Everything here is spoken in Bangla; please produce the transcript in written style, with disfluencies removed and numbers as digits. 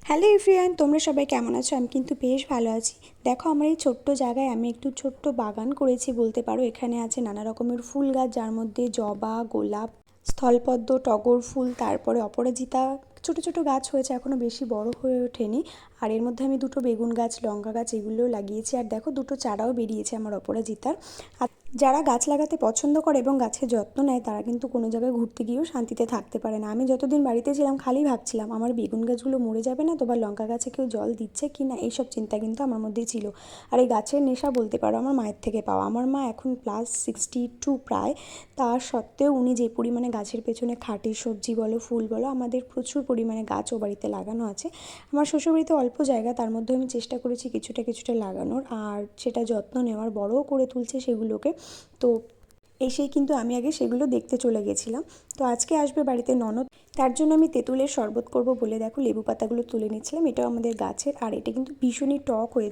হ্যালো এভরিওয়ান, তোমরা সবাই কেমন আছো? আমি কিন্তু বেশ ভালো আছি। দেখো, আমার এই ছোট্ট জায়গায় আমি একটু ছোট্ট বাগান করেছি বলতে পারো। এখানে আছে নানা রকমের ফুল গাছ, যার মধ্যে জবা, গোলাপ, স্থলপদ্ম, টগর ফুল, তারপরে অপরাজিতা, ছোট ছোট গাছ হয়েছে, এখনও বেশি বড় হয়ে ওঠেনি। আর এর মধ্যে আমি দুটো বেগুন গাছ, লঙ্কা গাছ এগুলোও লাগিয়েছি। আর দেখো, দুটো চারাও বেরিয়েছে আমার অপরাজিতার। আর যারা গাছ লাগাতে পছন্দ করে এবং গাছের যত্ন নেয়, তারা কিন্তু কোনো জায়গায় ঘুরতে গিয়েও শান্তিতে থাকতে পারে না। আমি যতদিন বাড়িতে ছিলাম খালি ভাবছিলাম আমার বেগুন গাছগুলো মরে যাবে না তো, বা লঙ্কা গাছে কেউ জল দিচ্ছে কি না, এইসব চিন্তা কিন্তু আমার মধ্যেই ছিল। আর এই গাছের নেশা বলতে পারো আমার মায়ের থেকে পাওয়া। আমার মা এখন +62 প্রায়, তা সত্ত্বেও উনি যে পরিমাণে গাছের পেছনে খাটে, সবজি বলো ফুল বলো, আমাদের প্রচুর পরিমাণে গাছ ও বাড়িতে লাগানো আছে। আমার শ্বশুরবাড়িতে অল্প জায়গা, তার মধ্যে আমি চেষ্টা করেছি কিছুটা কিছুটা লাগানোর, আর সেটা যত্ন নেওয়ার, বড়ও করে তুলছে সেগুলোকে। তো এসেই কিন্তু আমি আগে সেগুলো দেখতে চলে গেছিলাম। তো আজকে আসবে বাড়িতে ননদ, তার জন্য আমি তেঁতুলের শরবত করব বলে দেখো লেবু পাতাগুলো তুলে নিচ্ছিলাম। এটাও আমাদের গাছের, আর এটা কিন্তু ভীষণই টক হয়েছে।